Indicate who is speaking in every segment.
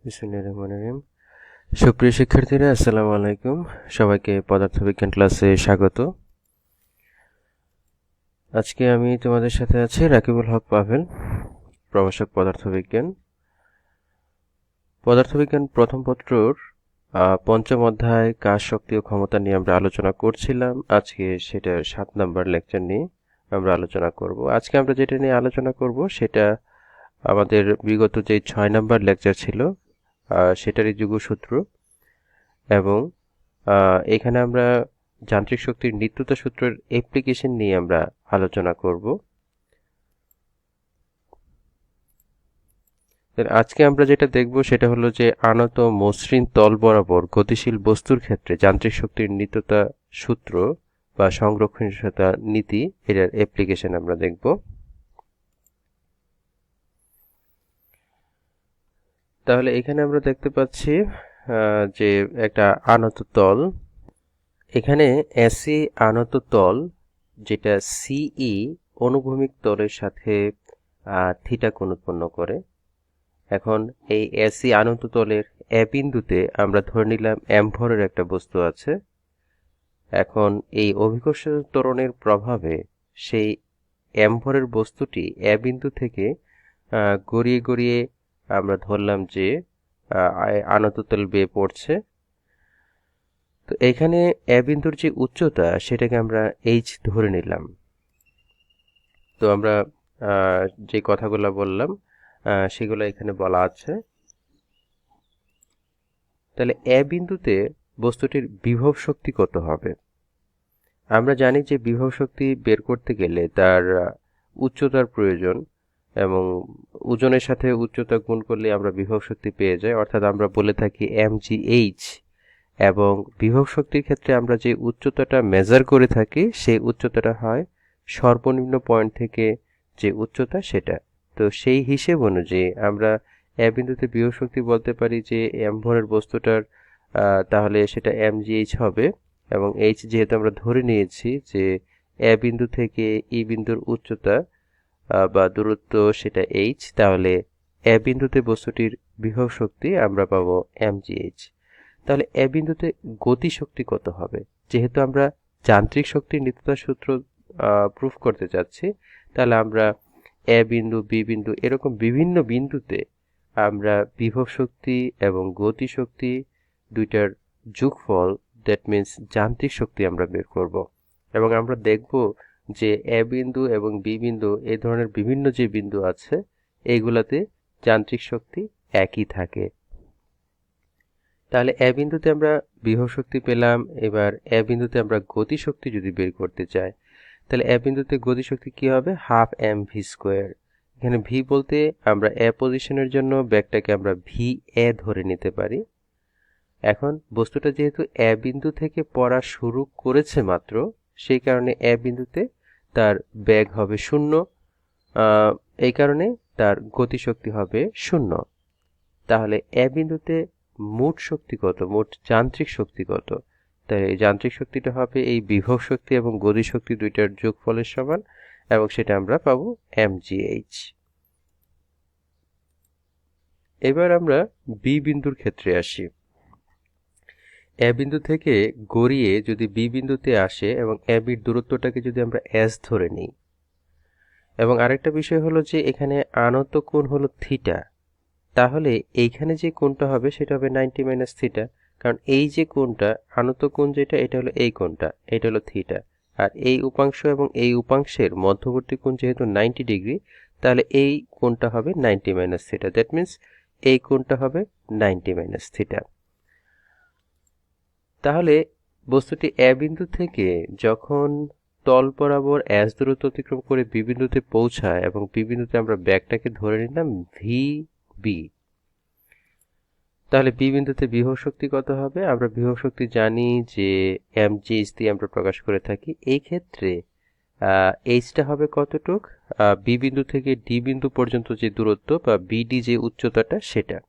Speaker 1: বিসমিল্লাহির রহমানির রহিম। সুপ্রিয় শিক্ষার্থীরা, আসসালামু আলাইকুম। সবাইকে পদার্থবিজ্ঞান ক্লাসে স্বাগত। আজকে আমি তোমাদের সাথে আছি রাকিবুল হক পাভেল, প্রভাষক পদার্থবিজ্ঞান। পদার্থবিজ্ঞান প্রথম পত্রর পঞ্চম অধ্যায় কাজ, শক্তি ও ক্ষমতা নিয়ে আমরা আলোচনা করছিলাম। আজকে সেটার 7 নম্বর লেকচার নিয়ে আমরা আলোচনা করব। আজকে আমরা যেটা নিয়ে আলোচনা করব সেটা আমাদের বিগত যে 6 নম্বর লেকচার ছিল সেটারই যুগসূত্র, এবং এখানে আমরা যান্ত্রিক শক্তির নিত্যতা সূত্রের অ্যাপ্লিকেশন নিয়ে আমরা আলোচনা করব। আজকে আমরা যেটা দেখব সেটা হলো যে আনত মসৃণ তল বরাবর গতিশীল বস্তুর ক্ষেত্রে যান্ত্রিক শক্তির নিত্যতা সূত্র বা সংরক্ষণশীলতা নীতি, এটার অ্যাপ্লিকেশন আমরা দেখব। তাহলে এখানে আমরা দেখতে পাচ্ছি যে একটা আনত তল, এখানে এসি আনত তল যেটা সিই অনুভূমিক তলের সাথে থিটা কোণ উৎপন্ন করে। এখন এই এসি আনত তলের এ বিন্দুতে আমরা ধরে নিলাম এম ভরের একটা বস্তু আছে। এখন এই অভিকর্ষ ত্বরণের প্রভাবে সেই এম ভরের বস্তুটি এ বিন্দু থেকে গড়িয়ে গড়িয়ে আমরা ধরলাম যে আনত তল বেয়ে পড়ছে। তো এখানে এ বিন্দুর যে উচ্চতা সেটাকে আমরা এইচ ধরে নিলাম। তো আমরা যে কথাগুলো বললাম সেগুলো এখানে বলা আছে। তাহলে এ বিন্দুতে বস্তুটির বিভব শক্তি কত হবে? আমরা জানি যে বিভব শক্তি বের করতে গেলে তার উচ্চতার প্রয়োজন, এবং ওজনের সাথে উচ্চতা গুণ করলে আমরা বিভব শক্তি পেয়ে যাই, অর্থাৎ আমরা বলে থাকি mgh। এবং বিভব শক্তির ক্ষেত্রে আমরা যে উচ্চতাটা মেজার করে থাকি সেই উচ্চতাটা হয় সর্বনিম্ন পয়েন্ট থেকে যে উচ্চতা সেটা। তো সেই হিসেব অনুযায়ী আমরা এ বিন্দুতে বিভব শক্তি বলতে পারি যে এম ভরের বস্তুটার তাহলে সেটা mgh হবে, এবং h যেহেতু আমরা ধরে নিয়েছি যে এ বিন্দু থেকে ই বিন্দুর উচ্চতা বা দূরত্ব সেটা h, তাহলে এ বিন্দুতে বস্তুটির বিভব শক্তি আমরা পাবো mgh। তাহলে এ বিন্দুতে গতি শক্তি কত হবে? যেহেতু আমরা যান্ত্রিক শক্তির নিত্যতা সূত্র প্রুফ করতে চাচ্ছি, তাহলে আমরা এ বিন্দু, বি বিন্দু, এরকম বিভিন্ন বিন্দুতে আমরা বিভব শক্তি এবং গতি শক্তি দুইটার যোগফল, দ্যাট মিন্স যান্ত্রিক শক্তি আমরা বের করব। এবং আমরা দেখব যে এ বিন্দু এবং বি বিন্দু এই ধরনের বিভিন্ন যে বিন্দু আছে এইগুলাতে যান্ত্রিক শক্তি একই থাকে। তাহলে এ বিন্দুতে আমরা বিভব শক্তি পেলাম। এবার এ বিন্দুতে আমরা গতি শক্তি যদি বের করতে চাই, তাহলে এ বিন্দুতে গতি শক্তি কি হবে? Half M V square. এখানে ভি বলতে আমরা এ পজিশনের জন্য ব্যাগটাকে আমরা ভি এ ধরে নিতে পারি। এখন বস্তুটা যেহেতু এ বিন্দু থেকে পড়া শুরু করেছে মাত্র, সেই কারণে এ বিন্দুতে তার বেগ হবে 0, এই কারণে তার গতিশক্তি হবে 0। তাহলে এ বিন্দুতে মোট শক্তি কত, মোট যান্ত্রিক শক্তি কত? তাই এই যান্ত্রিক শক্তিটা হবে এই বিভব শক্তি এবং গতি শক্তি দুইটার যোগফলের সমান, এবং সেটা আমরা পাবো mgh। এবার আমরা বি বিন্দুর ক্ষেত্রে আসি। এ বিন্দু থেকে গড়িয়ে যদি বি বিন্দুতে আসে এবং এ বির দূরত্বটাকে যদি আমরা s ধরে নিই, এবং আরেকটা বিষয় হলো যে এখানে আনত কোণ হলো থিটা, তাহলে এইখানে যে কোণটা হবে সেটা হবে 90 মাইনাস থিটা। কারণ এই যে কোণটা আনত কোণ যেটা, এটা হলো এই কোণটা, এটা হলো থিটা। আর এই উপাংশ এবং এই উপাংশের মধ্যবর্তী কোণ যেহেতু 90 ডিগ্রি, তাহলে এই কোণটা হবে 90 মাইনাস থিটা। দ্যাট মিন্স এই কোণটা হবে 90 মাইনাস থিটা। তাহলে বস্তুটি এ বিন্দু থেকে যখন তল বরাবর s দূরত্ব অতিক্রম করে বি বিন্দুতে পৌঁছায়, এবং বি বিন্দুতে আমরা ব্যাগটাকে ধরে নিলাম ভি বি, তাহলে বি বিন্দুতে বিভব শক্তি কত হবে? আমরা বিভব শক্তি জানি যে mgh দিয়ে আমরা প্রকাশ করে থাকি। এই ক্ষেত্রে এইচটা হবে কতটুক? বি বিন্দু থেকে ডি বিন্দু পর্যন্ত যে দূরত্ব বা বিডি যে উচ্চতাটা সেটা।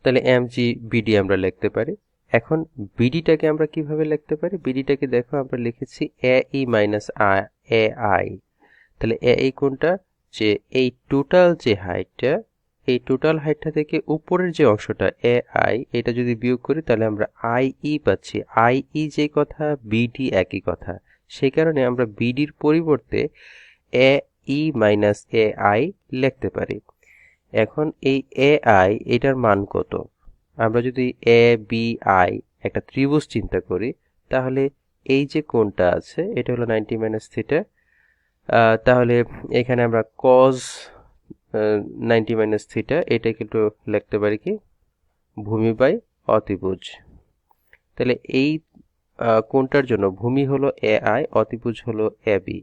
Speaker 1: তাহলে mg/bd আমরা লিখতে পারি। এখন বিডিটাকে আমরা কিভাবে লিখতে পারি? বিডিটাকে দেখো আমরা লিখেছি ae মাইনাস ai। তাহলে ae কোনটা? যে এই টোটাল যে হাইটটা, এই টোটাল হাইটটা থেকে উপরের যে অংশটা এ আই, এটা যদি বিয়োগ করি তাহলে আমরা আই ই পাচ্ছি। আই ই যে কথা, বিডি একই কথা, সেই কারণে আমরা বিডির পরিবর্তে এ ই মাইনাস এ আই লিখতে পারি। এখন এই এ আই এটার মান কত? আমরা যদি এ বি আই একটা ত্রিভুজ চিন্তা করি, তাহলে এই যে কোণটা আছে এটা হলো 90 মাইনাস থিটা। তাহলে এখানে আমরা কজ 90 মাইনাস থিটা এটা কিন্তু লিখতে পারি কি ভূমি বাই অতিভুজ। তাহলে এই কোণটার জন্য ভূমি হলো এ আই, অতিভুজ হলো এ বি।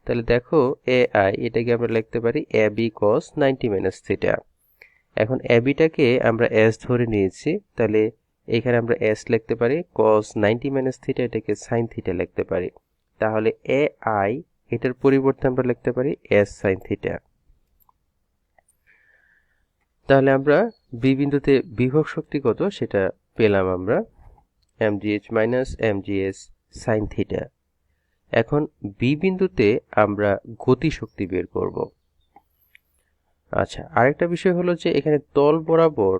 Speaker 1: তাহলে দেখো এ আই এটাকে আমরা লিখতে পারি A B cos 90 minus theta. এখন এ বিটাকে আমরা এস ধরে নিয়েছি, তাহলে এখানে আমরা এস লিখতে পারি কস 90 মাইনাস থিটা, এটাকে সাইন থিটা লিখতে পারি। তাহলে এ আই এটার পরিবর্তে আমরা লিখতে পারি এস সাইন থিটা। তাহলে আমরা বি বিন্দুতে বিভব শক্তি কত সেটা পেলাম আমরা, mgh minus mgs sine theta. এখন বি বিন্দুতে আমরা গতি শক্তি বের করব। আচ্ছা, আরেকটা বিষয় হলো যে এখানে তল বরাবর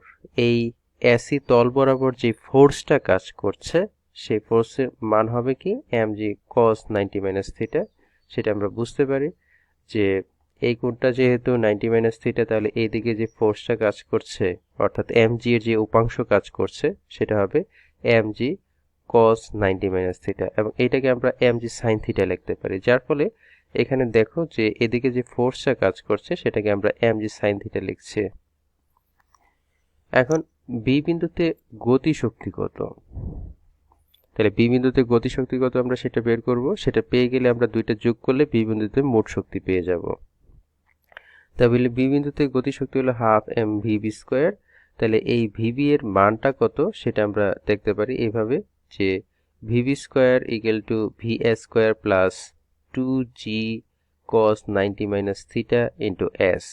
Speaker 1: এই এসি তল বরাবর যে ফোর্সটা কাজ করছে সেই ফোর্সের মান হবে কি mg cos 90 মাইনাস থিটা। সেটা আমরা বুঝতে পারি যে এই কোণটা যেহেতু 90 মাইনাস থিটা, তাহলে এইদিকে যে ফোর্সটা কাজ করছে অর্থাৎ mg এর যে উপাংশ কাজ করছে সেটা হবে mg cos 90 মাইনাস থিটা, এবং এইটাকে আমরা mg sin থিটা লিখতে পারি। যার ফলে এখানে দেখো যে এদিকে যে ফোর্সটা কাজ করছে সেটাকে আমরা mg sin থিটা লিখছি। এখন বি বিন্দুতে গতি শক্তি কত? তাহলে বি বিন্দুতে গতি শক্তি কত আমরা সেটা বের করব। সেটা পেয়ে গেলে আমরা দুইটা যোগ করলে বি বিন্দুতে মোট শক্তি পেয়ে যাব। তাহলে বি বিন্দুতে গতি শক্তি হলো হাফ এম ভিবি স্কোয়ার। তাহলে এই ভিবি এর মানটা কত সেটা আমরা দেখতে পারি এইভাবে যে VB square equal to V A square plus 2g cos 90 minus theta into S.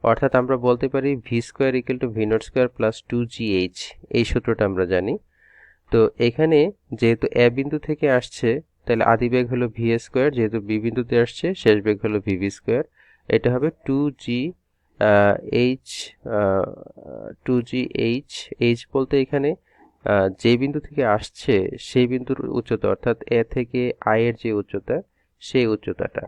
Speaker 1: অর্থাৎ আমরা বলতে পারি V square equal to V naught square plus 2gh, এই সূত্রটা আমরা জানি। তো এখানে যেহেতু এ বিন্দু থেকে আসছে তাহলে আদি বেগ হলো ভি স্কোয়ার, যেহেতু বি বিন্দুতে আসছে শেষ বেগ হলো ভিবি স্কোয়ার, এটা হবে 2gh বলতে এখানে যে বিন্দু থেকে আসছে সেই বিন্দুর উচ্চতা অর্থাৎ এ থেকে আই এর যে উচ্চতা সেই উচ্চতাটা,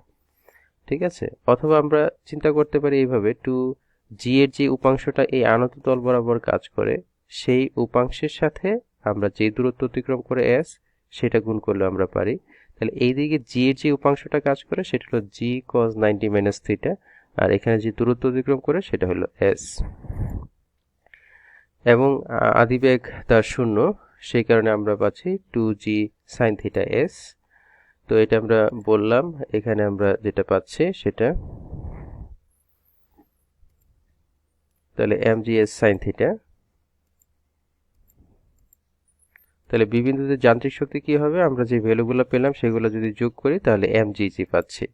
Speaker 1: ঠিক আছে। অথবা আমরা চিন্তা করতে পারি এইভাবে 2g এর যে উপাংশটা এই আনত তল বরাবর কাজ করে সেই উপাংশের সাথে আমরা যে দূরত্ব অতিক্রম করে এস সেটা গুণ করলে আমরা পারি। তাহলে এইদিকে জি এর যে উপাংশটা কাজ করে সেটা হলো জি cos 90 মাইনাস থিটা, আর এখানে যে দূরত্ব অতিক্রম করে সেটা হলো এস, এবং আদিবেগ তার শূন্য, সেই কারণে আমরা পাচ্ছি 2g sin থিটা এস। তো এটা আমরা বললাম, এখানে আমরা যেটা পাচ্ছি সেটা তাহলে mgs sin থিটা। তাহলে বি বিন্দুতে যান্ত্রিক শক্তি কি হবে? আমরা যে ভ্যালুগুলো পেলাম সেগুলো যদি যোগ করি তাহলে mgg পাচ্ছি।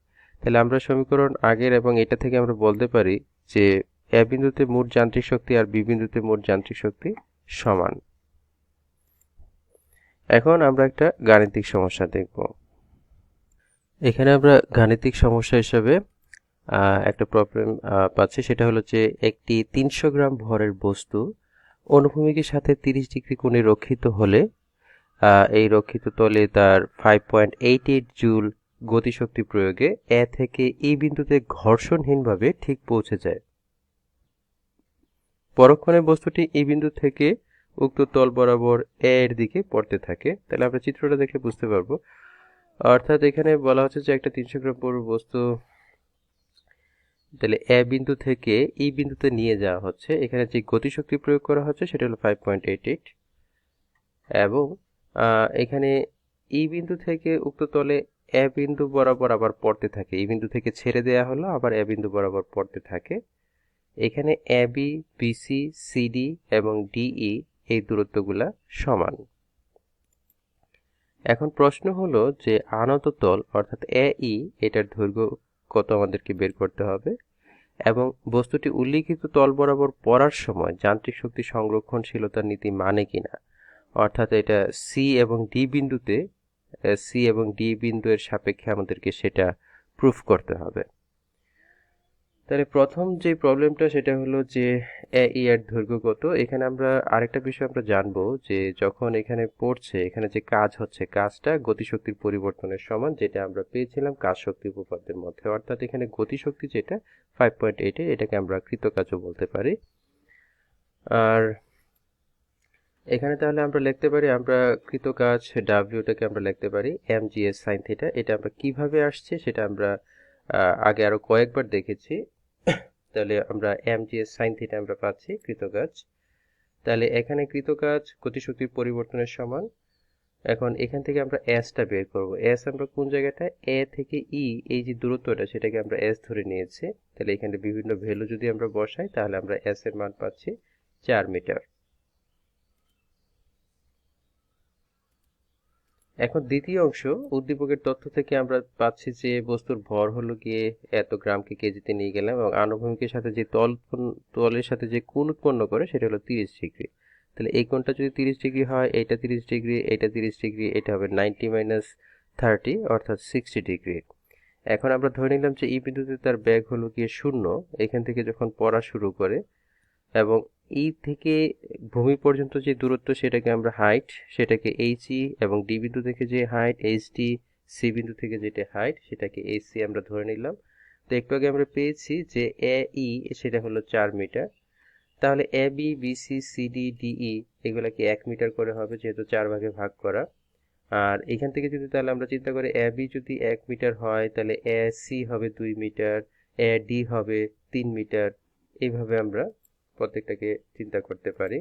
Speaker 1: তাহলে আমরা সমীকরণ আগের এবং এটা থেকে আমরা বলতে পারি যে এ বিন্দুতে মোট যান্ত্রিক শক্তি আর বি বিন্দুতে মোট যান্ত্রিক শক্তি সমান। এখন আমরা একটা গাণিতিক সমস্যা দেখব। এখানে আমরা গাণিতিক সমস্যা হিসেবে একটা প্রবলেম পাচ্ছি, সেটা হলো যে একটি 300 গ্রাম ভরের বস্তু অনুভূমিকের সাথে 30 ডিগ্রি কোণে রক্ষিত হলে এই রক্ষিত তলে তার 5.88 জুল গতিশক্তি প্রয়োগে এ থেকে এই বিন্দুতে ঘর্ষণহীনভাবে ঠিক পৌঁছে যায়। পরক্ষণে বস্তুটি এই বিন্দু থেকে উক্ত তল বরাবর এ এর দিকে পড়তে থাকে। তাহলে আমরা চিত্রটা দেখে বুঝতে পারবো। অর্থাৎ এখানে বলা হচ্ছে যে একটা 300 গ্রাম ভরের বস্তু তাহলে এ বিন্দু থেকে এই বিন্দুতে নিয়ে যাওয়া হচ্ছে। এখানে যে গতিশক্তি প্রয়োগ করা হচ্ছে সেটা হলো 5.88, এবং এখানে এই বিন্দু থেকে উক্ত তলে এ বিন্দু বরাবর আবার পড়তে থাকে। এই বিন্দু থেকে ছেড়ে দেয়া হলো, আবার এ বিন্দু বরাবর পড়তে থাকে। এখানে এ বি, বিসি, সিডি এবং ডিই এই দূরত্বগুলা সমান। এখন প্রশ্ন হলো যে আনত তল অর্থাৎ এই এটার দৈর্ঘ্য কত আমাদেরকে বের করতে হবে, এবং বস্তুটি উল্লিখিত তল বরাবর পড়ার সময় যান্ত্রিক শক্তি সংরক্ষণশীলতার নীতি মানে কিনা। অর্থাৎ এটা সি এবং ডি বিন্দু এর সাপেক্ষে আমাদেরকে সেটা প্রুফ করতে হবে। তাহলে প্রথম যে প্রবলেমটা সেটা হলো যে এর দৈর্ঘ্য কত। এখানে আমরা আরেকটা বিষয় আমরা জানবো যে যখন এখানে পড়ছে, এখানে যে কাজ হচ্ছে, কাজটা গতিশক্তির পরিবর্তনের সমান, যেটা আমরা পেয়েছিলাম কাজ শক্তি উপপাদ্যের মধ্যে। অর্থাৎ এখানে গতিশক্তি যেটা 5.8, এটাকে আমরা কৃতকাজও বলতে পারি। আর এখানে তাহলে আমরা লিখতে পারি, আমরা কৃতকাজ ডাব্লিউটাকে আমরা লিখতে পারি mgs sin থিটা। এটা আমরা কিভাবে আসছে সেটা আমরা আগে আরো কয়েকবার দেখেছি। তাহলে আমরা mgs sin থিটা আমরা পাচ্ছি কৃতকাজ। তাহলে এখানে কৃতকাজ গতিশক্তির পরিবর্তনের সমান। এখন এখান থেকে আমরা টা বের করব। আমরা কোন জায়গাটা, এ থেকে ই, এই যে দূরত্বটা সেটাকে আমরা ধরে নিয়েছি। তাহলে এখানে বিভিন্ন ভ্যালু যদি আমরা বসাই তাহলে আমরা এর মান পাচ্ছি 4 মিটার। এখন দ্বিতীয় অংশ, উদ্দীপকের তথ্য থেকে আমরা পাচ্ছি যে বস্তুর ভর হলো গিয়ে এত গ্রামকে কেজিতে নিয়ে গেলাম এবং আনুভূমিকের সাথে যে তলের সাথে যে কোণ উৎপন্ন করে সেটা হলো 30 ডিগ্রি। তাহলে এই কোণটা যদি 30 ডিগ্রি হয়, এটা 30 ডিগ্রি, এটা 30 ডিগ্রি, এটা হবে 90 মাইনাস 30 অর্থাৎ 60 ডিগ্রি। এখন আমরা ধরে নিলাম যে এই বিন্দুতে তার বেগ হলো গিয়ে 0 এখান থেকে যখন পড়া শুরু করে, এবং ই থেকে ভূমি পর্যন্ত যে দূরত্ব সেটাকে আমরা হাইট, সেটাকে এইচই, এবং ডি বিন্দু থেকে যে হাইট এইচডি, সি বিন্দু থেকে যেটা হাইট সেটাকে এইচসি আমরা ধরে নিলাম। তো একটু আগে আমরা পেয়েছি যে এ ই সেটা হলো 4 মিটার। তাহলে A B BC CD DE এগুলাকে 1 মিটার করে হবে যেহেতু 4 ভাগে ভাগ করা। আর এখান থেকে যদি তাহলে আমরা চিন্তা করি এ বি যদি 1 মিটার হয় তাহলে এ সি হবে 2 মিটার, এ ডি হবে 3 মিটার। এইভাবে আমরা প্রত্যেকটাকে চিন্তা করতে পারি।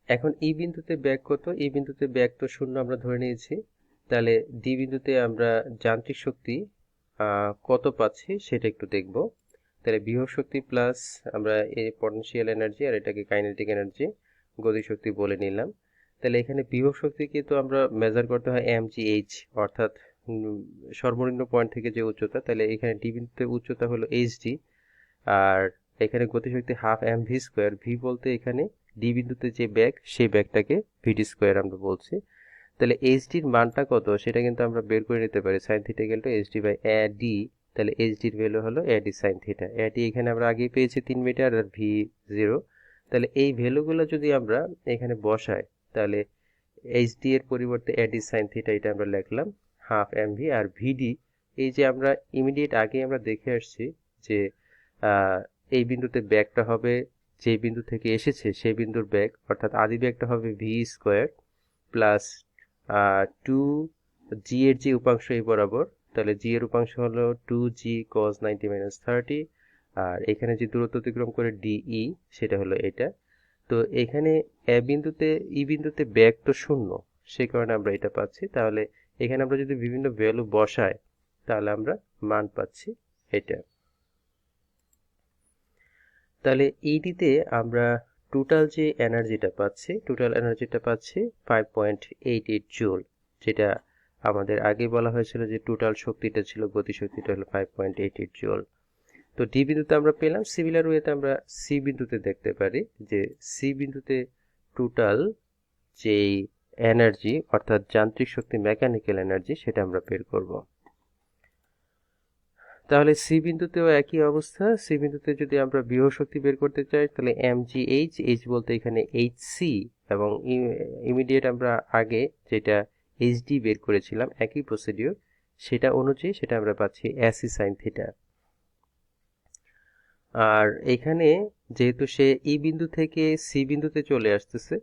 Speaker 1: এখন ই বিন্দুতে ব্যাগ কত, এই বিন্দুতে ব্যাগ তো 0 আমরা ধরে নিয়েছি। তাহলে ডি বিন্দুতে আমরা যান্ত্রিক শক্তি কত পাচ্ছি সেটা একটু দেখব। তাহলে বিভব শক্তি প্লাস আমরা এই পটেনশিয়াল এনার্জি আর এটাকে কাইনেটিক এনার্জি গতিশক্তি বলে নিলাম। তাহলে এখানে বিভব শক্তিকে তো আমরা মেজার করতে হয় mgh, অর্থাৎ সর্বনিম্ন পয়েন্ট থেকে যে উচ্চতা। তাহলে এখানে ডি বিন্দুতে উচ্চতা হলো hd, আর এখানে গতিশক্তি হাফ mv স্কোয়ার। ভি বলতে এখানে ডি বিন্দুতে যে ব্যাগ সেই ব্যাগটাকে ভিডি স্কোয়ার আমরা বলছি। তাহলে এইচডির মানটা কত সেটা কিন্তু আমরা বের করে নিতে পারি, sine theta equal to HD by A D. তাহলে এইচডির ভ্যালু হলো A D sine theta. A D এখানে আমরা আগেই পেয়েছি 3 মিটার আর ভি 0। তাহলে এই ভ্যালুগুলো যদি আমরা এখানে বসাই তাহলে এইচডি এর পরিবর্তে এ ডি সাইন থিটা এটা আমরা লিখলাম হাফ এমভি, আর ভিডি এই যে আমরা ইমিডিয়েট আগে আমরা দেখে আসছি যে এই বিন্দুতে ব্যাগটা হবে যে বিন্দু থেকে এসেছে সেই বিন্দুর ব্যাগ, অর্থাৎ আদি ব্যাগটা হবে ভি স্কোয়ার প্লাস 2g এর যে উপাংশ এই বরাবর, তাহলে জি এর উপাংশ হলো 2g cos 90 মাইনাস 30, আর এখানে যে দূরত্ব অতিক্রম করে ডিই সেটা হলো এটা। তো এখানে এ বিন্দুতে ই বিন্দুতে ব্যাগ তো 0, সেই কারণে আমরা এটা পাচ্ছি। তাহলে এখানে আমরা যদি বিভিন্ন ভ্যালু বসাই তাহলে আমরা মান পাচ্ছি এটা। তাহলে এইটিতে আমরা টোটাল যে এনার্জিটা পাচ্ছি, টোটাল এনার্জিটা পাচ্ছি 5.88 জুল, যেটা আমাদের আগে বলা হয়েছিল যে টোটাল শক্তিটা ছিল, গতিশক্তিটা হলো 5.88 জুল। তো ডি বিন্দুতে আমরা পেলাম। সিমিলার ওয়েতে আমরা সি বিন্দুতে দেখতে পারি যে সি বিন্দুতে টোটাল যেই এনার্জি অর্থাৎ যান্ত্রিক শক্তি, মেকানিক্যাল এনার্জি, সেটা আমরা বের করব। তাহলে সি বিন্দুতেও একই অবস্থা। সি বিন্দুতে যদি আমরা বিভব শক্তি বের করতে চাই তাহলে mgh, এইচ বলতে এখানে hc, এবং ইমিডিয়েট আমরা আগে যেটা hd বের করেছিলাম একই প্রসিডিউর, সেটা অনুযায়ী সেটা আমরা পাচ্ছি ac sin থিটা। আর এখানে যেহেতু সে ই বিন্দু থেকে সি বিন্দুতে চলে আসতেছে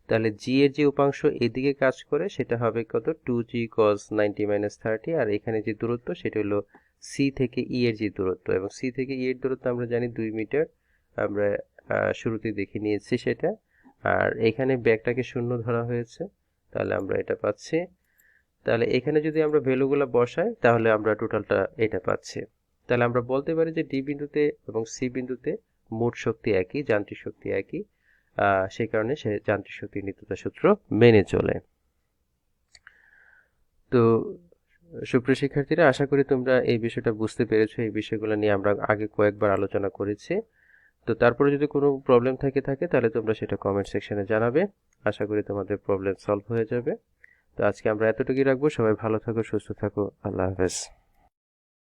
Speaker 1: তাহলে জি এর যে উপাংশ এদিকে কাজ করে সেটা হবে কত, 2g cos 90 মাইনাস 30, আর এখানে যে দূরত্ব সেটা হলো সি থেকে ই এর যে দূরত্ব, এবং সি থেকে ই এর দূরত্ব আমরা জানি 2 মিটার, আমরা শুরুতে দেখে নিয়েছি সেটা। আর এখানে ব্যাগটাকে 0 ধরা হয়েছে, তাহলে আমরা এটা পাচ্ছি। তাহলে এখানে যদি আমরা ভ্যালুগুলো বসাই তাহলে আমরা টোটালটা এটা পাচ্ছি। তাহলে আমরা বলতে পারি যে ডি বিন্দুতে এবং সি বিন্দুতে মোট শক্তি একই, যান্ত্রিক শক্তি একই, সেই কারণে সে যান্ত্রিক শক্তির নিত্যতা সূত্র মেনে চলে। তো সুপ্রিয় শিক্ষার্থীরা, আশা করি তোমরা এই বিষয়টা বুঝতে পেরেছো। এই বিষয়গুলো নিয়ে আমরা আগে কয়েকবার আলোচনা করেছি। তো তারপরে যদি কোনো প্রবলেম থাকে তাহলে তোমরা সেটা কমেন্ট সেকশনে জানাবে। আশা করি তোমাদের প্রবলেম সলভ হয়ে যাবে। তো আজকে আমরা এতটুকুই রাখবো। সবাই ভালো থাকো, সুস্থ থাকো। আল্লাহ হাফেজ।